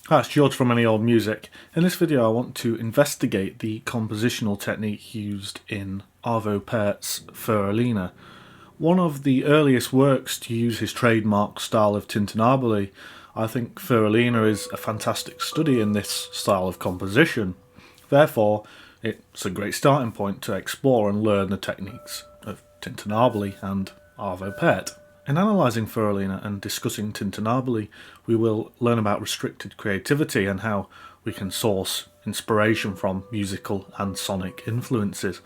Hi, it's George from Any Old Music. In this video I want to investigate the compositional technique used in Arvo Pärt's Für Alina. One of the earliest works to use his trademark style of Tintinnabuli. I think Für Alina is a fantastic study in this style of composition. Therefore, it's a great starting point to explore and learn the techniques of Tintinnabuli and Arvo Pärt. In analysing Für Alina and discussing Tintinnabuli, we will learn about restricted creativity and how we can source inspiration from musical and sonic influences.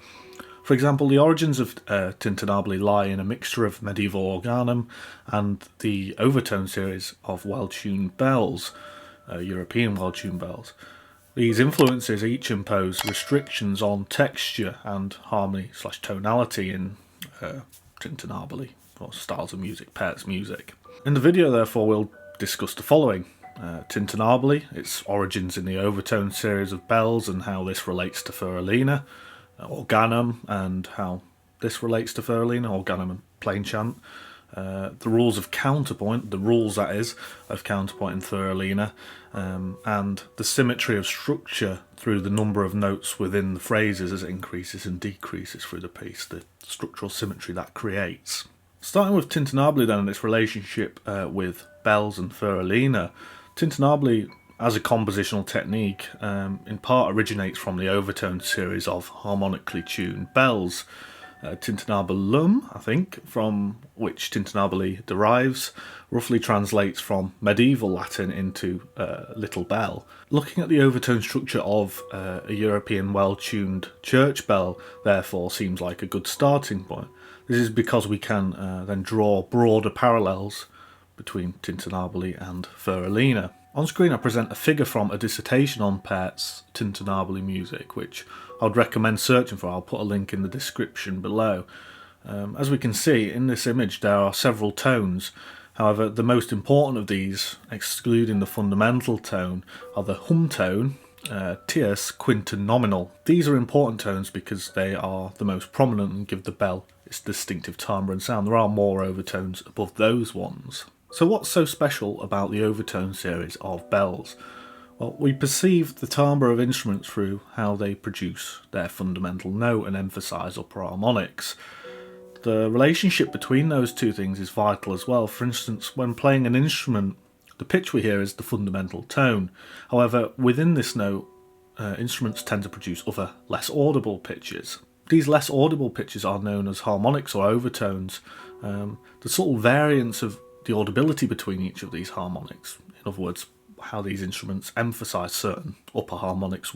For example, the origins of Tintinnabuli lie in a mixture of medieval organum and the overtone series of well-tuned bells, European well-tuned bells. These influences each impose restrictions on texture and harmony/tonality in Tintinnabuli, or styles of music, Pärt's music. In the video, therefore, we'll discuss the following. Tintinnabuli, its origins in the overtone series of bells and how this relates to Für Alina. Organum and how this relates to Für Alina, Organum and Plainchant. The rules of counterpoint, the rules that is, of counterpoint in Für Alina, and the symmetry of structure through the number of notes within the phrases as it increases and decreases through the piece, the structural symmetry that creates. Starting with Tintinnabuli then and its relationship with bells and Für Alina, Tintinnabuli as a compositional technique in part originates from the overtone series of harmonically tuned bells. Tintinnabulum, I think, from which Tintinnabuli derives, roughly translates from medieval Latin into little bell. Looking at the overtone structure of a European well-tuned church bell, therefore, seems like a good starting point. This is because we can then draw broader parallels between Tintinnabuli and Für Alina. On screen I present a figure from a dissertation on Pärt's Tintinnabuli music, which I would recommend searching for. I'll put a link in the description below. As we can see, in this image there are several tones. However, the most important of these, excluding the fundamental tone, are the hum tone, tierce, quint and nominal. These are important tones because they are the most prominent and give the bell its distinctive timbre and sound. There are more overtones above those ones. So what's so special about the overtone series of bells? Well, we perceive the timbre of instruments through how they produce their fundamental note and emphasise upper harmonics. The relationship between those two things is vital as well. For instance, when playing an instrument, the pitch we hear is the fundamental tone. However, within this note, instruments tend to produce other less audible pitches. These less audible pitches are known as harmonics or overtones. The subtle variance of the audibility between each of these harmonics, in other words, how these instruments emphasise certain upper harmonics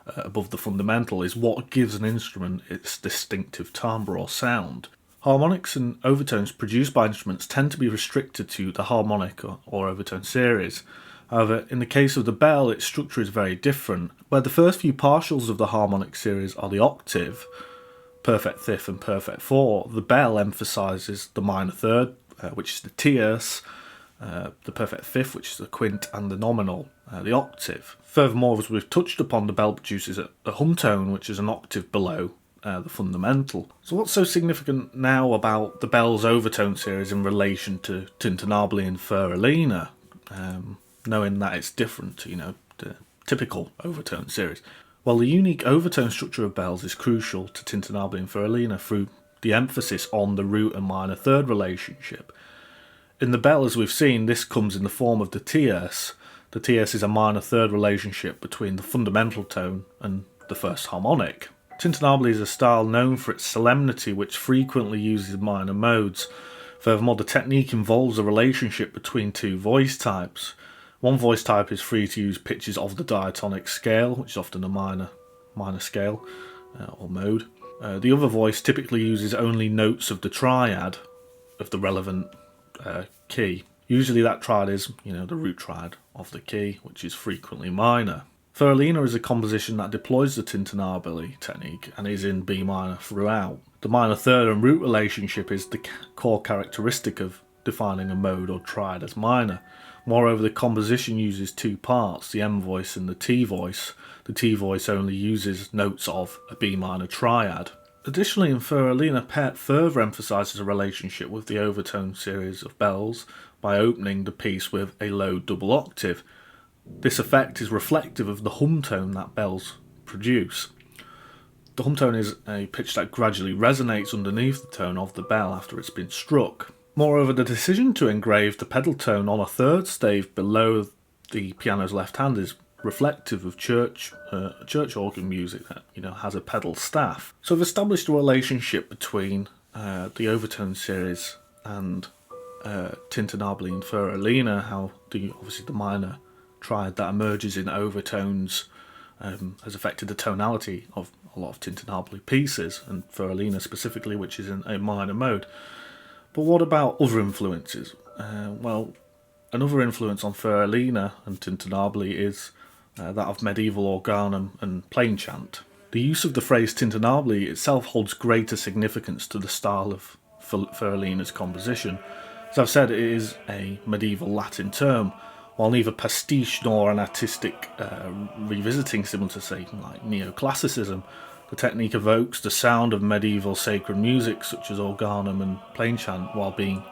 above the fundamental, is what gives an instrument its distinctive timbre or sound. Harmonics and overtones produced by instruments tend to be restricted to the harmonic or overtone series. However, in the case of the bell, its structure is very different. Where the first few partials of the harmonic series are the octave, perfect fifth and perfect fourth, the bell emphasises the minor third, which is the tierce, the perfect fifth, which is the quint, and the nominal, the octave. Furthermore, as we've touched upon, the bell produces a hum tone, which is an octave below the fundamental. So what's so significant now about the bell's overtone series in relation to Tintinnabuli and Für Alina, knowing that it's different to, the typical overtone series? Well, the unique overtone structure of bells is crucial to Tintinnabuli and Für Alina through the emphasis on the root and minor third relationship. In the bell, as we've seen, this comes in the form of the tierce. The tierce is a minor third relationship between the fundamental tone and the first harmonic. Tintinnabuli is a style known for its solemnity, which frequently uses minor modes. Furthermore, the technique involves a relationship between two voice types. One voice type is free to use pitches of the diatonic scale, which is often a minor scale or mode. The other voice typically uses only notes of the triad of the relevant key. Usually that triad is, the root triad of the key, which is frequently minor. Für Alina is a composition that deploys the Tintinnabuli technique and is in B minor throughout. The minor third and root relationship is the core characteristic of defining a mode or triad as minor. Moreover, the composition uses two parts, the M voice and the T voice. The T voice only uses notes of a B minor triad. Additionally, in Für Alina, Pärt further emphasises a relationship with the overtone series of bells by opening the piece with a low double octave. This effect is reflective of the hum tone that bells produce. The hum tone is a pitch that gradually resonates underneath the tone of the bell after it's been struck. Moreover, the decision to engrave the pedal tone on a third stave below the piano's left hand is reflective of church organ music that has a pedal staff. So I've established a relationship between the overtone series and Tintinnabuli Für Alina, how obviously the minor triad that emerges in overtones has affected the tonality of a lot of Tintinnabuli pieces, and Für Alina specifically, which is in a minor mode. But what about other influences? Well, another influence on Für Alina and Tintinnabuli is that of medieval organum and plainchant. The use of the phrase Tintinnabuli itself holds greater significance to the style of Für Alina's composition. As I've said, it is a medieval Latin term, while neither pastiche nor an artistic revisiting similar to, say, like neoclassicism. The technique evokes the sound of medieval sacred music such as organum and plainchant while being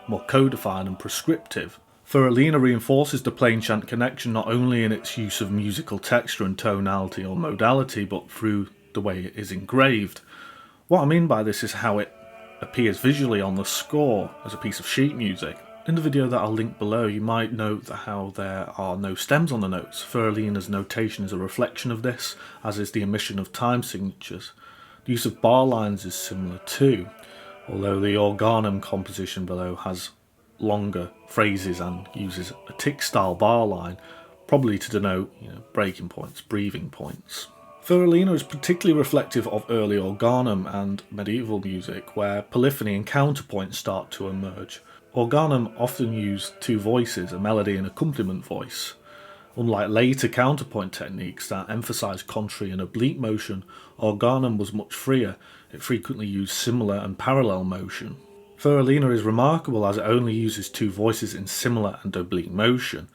more codified and prescriptive. Für Alina reinforces the plainchant connection not only in its use of musical texture and tonality or modality, but through the way it is engraved. What I mean by this is how it appears visually on the score as a piece of sheet music. In the video that I'll link below, you might note how there are no stems on the notes. Für Alina's notation is a reflection of this, as is the omission of time signatures. The use of bar lines is similar too, although the organum composition below has longer phrases and uses a tick-style bar line, probably to denote breaking points, breathing points. Für Alina is particularly reflective of early organum and medieval music, where polyphony and counterpoint start to emerge. Organum often used two voices, a melody and accompaniment voice. Unlike later counterpoint techniques that emphasise contrary and oblique motion, organum was much freer. It frequently used similar and parallel motion. Für Alina is remarkable as it only uses two voices in similar and oblique motion.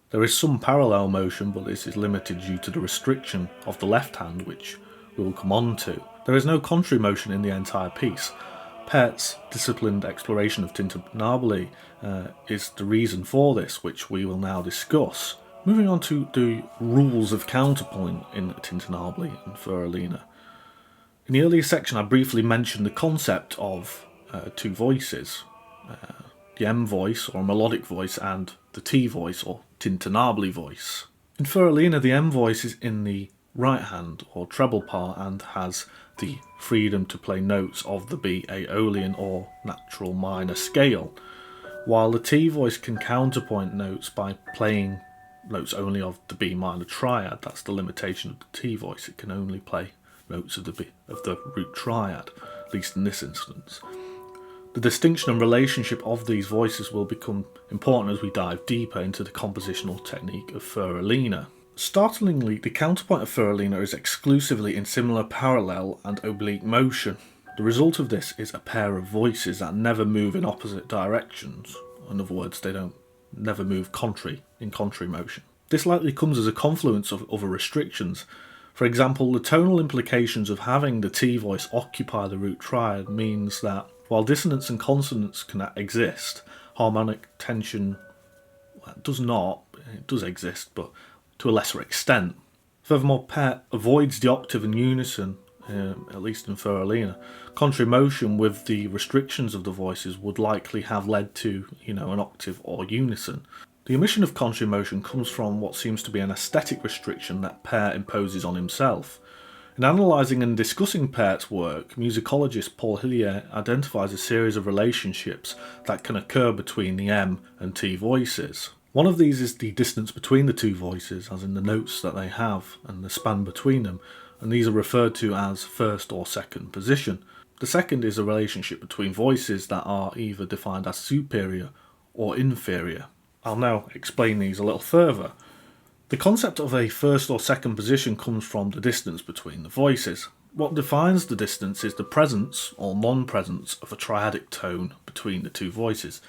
There is some parallel motion, but this is limited due to the restriction of the left hand, which we will come on to. There is no contrary motion in the entire piece. Pärt's disciplined exploration of Tintinnabuli is the reason for this, which we will now discuss. Moving on to the rules of counterpoint in Tintinnabuli and Für Alina. In the earlier section I briefly mentioned the concept of two voices, the M voice or melodic voice and the T voice or Tintinnabuli voice. In Für Alina the M voice is in the right hand or treble part and has the freedom to play notes of the B Aeolian or natural minor scale, while the T voice can counterpoint notes by playing notes only of the B minor triad. That's the limitation of the T voice, it can only play notes of the root triad, at least in this instance. The distinction and relationship of these voices will become important as we dive deeper into the compositional technique of Für Alina. Startlingly, the counterpoint of Für Alina is exclusively in similar parallel and oblique motion. The result of this is a pair of voices that never move in opposite directions. In other words, they never move in contrary motion. This likely comes as a confluence of other restrictions. For example, the tonal implications of having the T voice occupy the root triad means that while dissonance and consonance can exist, harmonic tension does exist, but to a lesser extent. Furthermore, Pärt avoids the octave and unison, at least in Für Alina. Contrary motion with the restrictions of the voices would likely have led to, an octave or unison. The omission of contrary motion comes from what seems to be an aesthetic restriction that Pärt imposes on himself. In analysing and discussing Pärt's work, musicologist Paul Hillier identifies a series of relationships that can occur between the M and T voices. One of these is the distance between the two voices, as in the notes that they have and the span between them, and these are referred to as first or second position. The second is a relationship between voices that are either defined as superior or inferior. I'll now explain these a little further. The concept of a first or second position comes from the distance between the voices. What defines the distance is the presence or non-presence of a triadic tone between the two voices.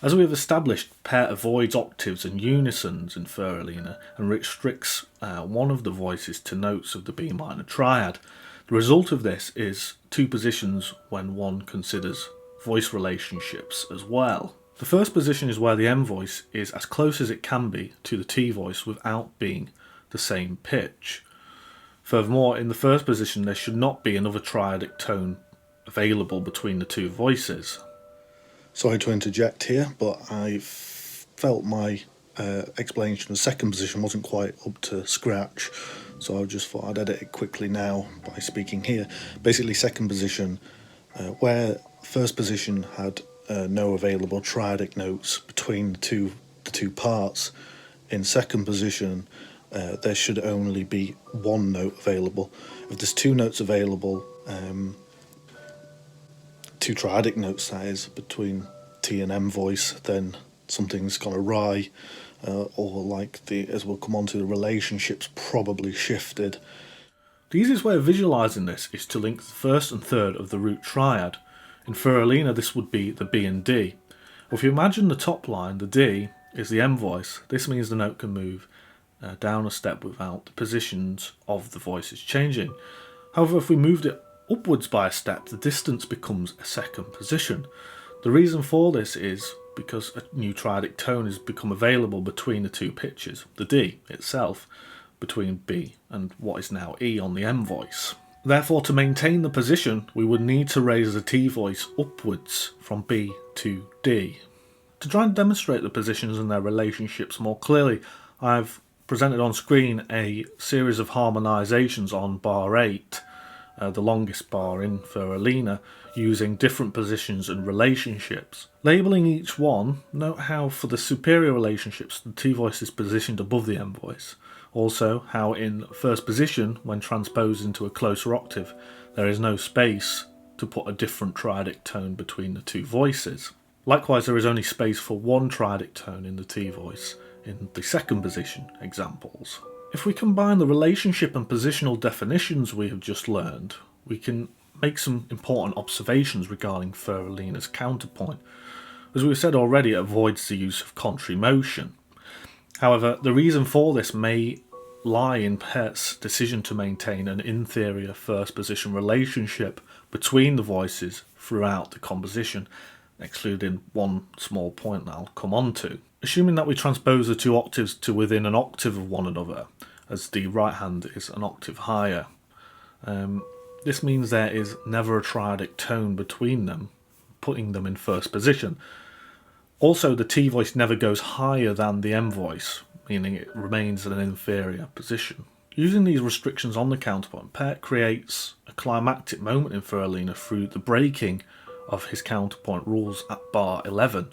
As we have established, Pärt avoids octaves and unisons in Für Alina and restricts one of the voices to notes of the B minor triad. The result of this is two positions when one considers voice relationships as well. The first position is where the M voice is as close as it can be to the T voice without being the same pitch. Furthermore, in the first position there should not be another triadic tone available between the two voices. Sorry to interject here, but I felt my explanation of the second position wasn't quite up to scratch, so I just thought I'd edit it quickly now by speaking here. Basically, second position, where first position had no available triadic notes between the two parts, in second position there should only be one note available. If there's two notes available, two triadic notes that is, between T and M voice, then something's gone awry, or like as we'll come on to, the relationship's probably shifted. The easiest way of visualising this is to link the first and third of the root triad. In Für Alina this would be the B and D. Well, if you imagine the top line, the D is the M voice. This means the note can move down a step without the positions of the voices changing. However, if we moved it upwards by a step, the distance becomes a second position. The reason for this is because a new triadic tone has become available between the two pitches, the D itself, between B and what is now E on the M voice. Therefore, to maintain the position, we would need to raise the T voice upwards from B to D. To try and demonstrate the positions and their relationships more clearly, I've presented on screen a series of harmonisations on bar 8, the longest bar in Für Alina, using different positions and relationships. Labelling each one, note how for the superior relationships the T voice is positioned above the M voice. Also, how in first position, when transposed into a closer octave, there is no space to put a different triadic tone between the two voices. Likewise, there is only space for one triadic tone in the T voice in the second position examples. If we combine the relationship and positional definitions we have just learned, we can make some important observations regarding Für Alina's counterpoint. As we've said already, it avoids the use of contrary motion. However, the reason for this may lie in Pärt's decision to maintain an inferior first position relationship between the voices throughout the composition, excluding one small point that I'll come on to. Assuming that we transpose the two octaves to within an octave of one another, as the right hand is an octave higher, this means there is never a triadic tone between them, putting them in first position. Also, the T voice never goes higher than the M voice, meaning it remains in an inferior position. Using these restrictions on the counterpoint, Pärt creates a climactic moment in Für Alina through the breaking of his counterpoint rules at bar 11.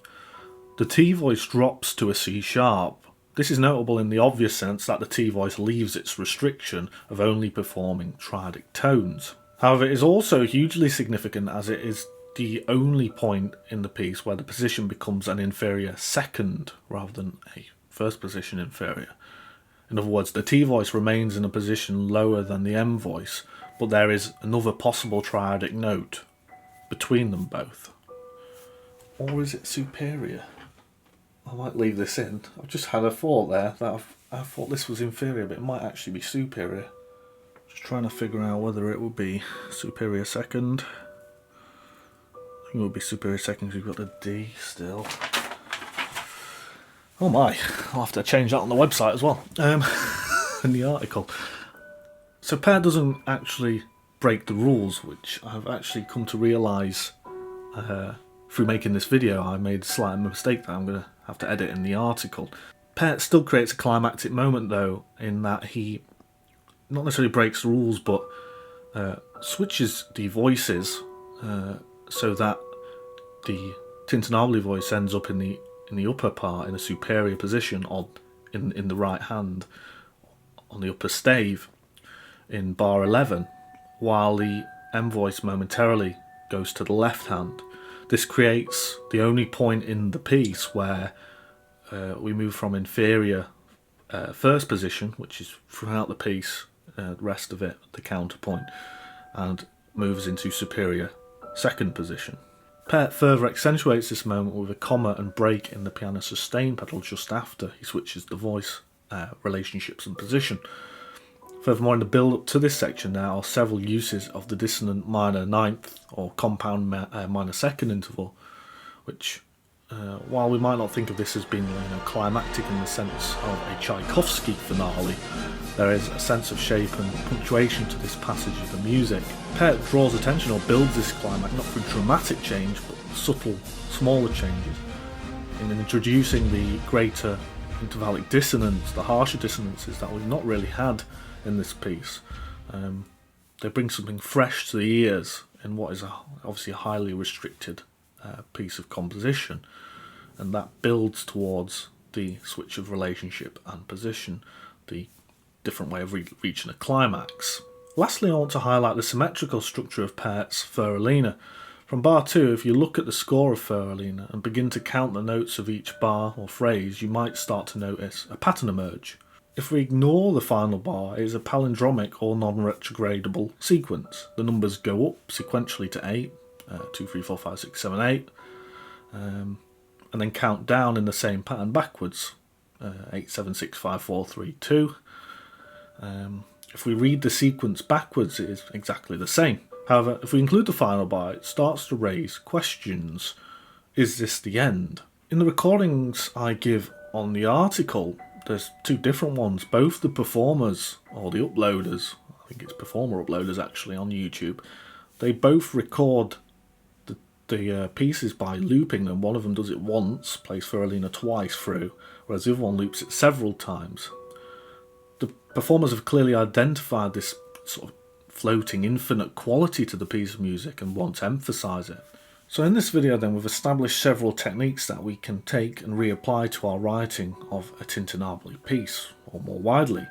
The T voice drops to a C sharp. This is notable in the obvious sense that the T voice leaves its restriction of only performing triadic tones. However, it is also hugely significant as it is the only point in the piece where the position becomes an inferior second rather than a first position inferior. In other words, the T voice remains in a position lower than the M voice, but there is another possible triadic note between them both. Or is it superior? I might leave this in. I've just had a thought there that I thought this was inferior, but it might actually be superior. Just trying to figure out whether it would be superior second. I think it would be superior second because we've got the D still. Oh my, I'll have to change that on the website as well, in the article. So Pärt doesn't actually break the rules, which I've actually come to realise through making this video. I made a slight mistake that I'm going to have to edit in the article. Pärt still creates a climactic moment though, in that he not necessarily breaks the rules, but switches the voices so that the Tintinnabuli voice ends up in the upper part in a superior position in the right hand on the upper stave in bar 11, while the M voice momentarily goes to the left hand. This creates the only point in the piece where we move from inferior first position, which is throughout the piece, the rest of it, the counterpoint, and moves into superior second position. Pärt further accentuates this moment with a comma and break in the piano sustain pedal just after he switches the voice relationships and position. Furthermore, in the build-up to this section there are several uses of the dissonant minor ninth or compound minor second interval, which while we might not think of this as being climactic in the sense of a Tchaikovsky finale, there is a sense of shape and punctuation to this passage of the music. Pärt draws attention or builds this climax not through dramatic change but subtle, smaller changes, in introducing the greater intervallic dissonance, the harsher dissonances that we've not really had in this piece. They bring something fresh to the ears in what is obviously a highly restricted piece of composition, and that builds towards the switch of relationship and position, the different way of reaching a climax. Lastly, I want to highlight the symmetrical structure of Pärt's Für Alina. From bar 2, if you look at the score of Für Alina and begin to count the notes of each bar or phrase, you might start to notice a pattern emerge. If we ignore the final bar, it is a palindromic or non-retrogradable sequence. The numbers go up sequentially to 8, 2, 3, 4, 5, 6, 7, 8, and then count down in the same pattern backwards, 8, 7, 6, 5, 4, 3, 2. If we read the sequence backwards, it is exactly the same. However, if we include the final bar, it starts to raise questions. Is this the end? In the recordings I give on the article, there's two different ones. Both the performers, or the uploaders, I think it's performer uploaders actually on YouTube, they both record the pieces by looping them. One of them does it once, plays Für Alina twice through, whereas the other one loops it several times. The performers have clearly identified this sort of floating infinite quality to the piece of music and want to emphasise it. So in this video then, we've established several techniques that we can take and reapply to our writing of a Tintinnabuli piece, or more widely.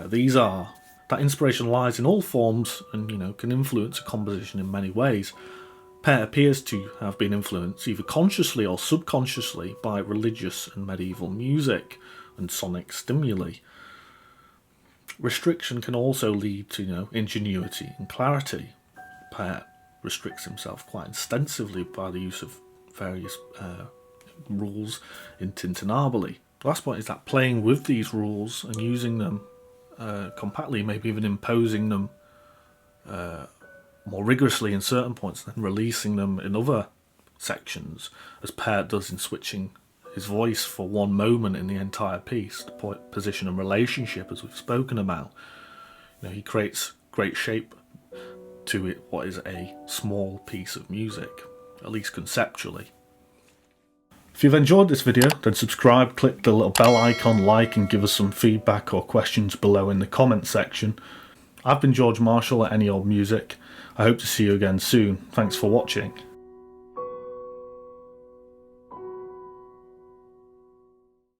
These are that inspiration lies in all forms and can influence a composition in many ways. Pärt appears to have been influenced either consciously or subconsciously by religious and medieval music and sonic stimuli. Restriction can also lead to ingenuity and clarity. Pärt restricts himself quite extensively by the use of various rules in Tintinnabuli. The last point is that playing with these rules and using them compactly, maybe even imposing them more rigorously in certain points, and then releasing them in other sections, as Pärt does in switching his voice for one moment in the entire piece, the position and relationship as we've spoken about. He creates great shape to it, what is a small piece of music, at least conceptually. If you've enjoyed this video, then subscribe, click the little bell icon, like, and give us some feedback or questions below in the comment section. I've been George Marshall at Any Old Music. I hope to see you again soon. Thanks for watching.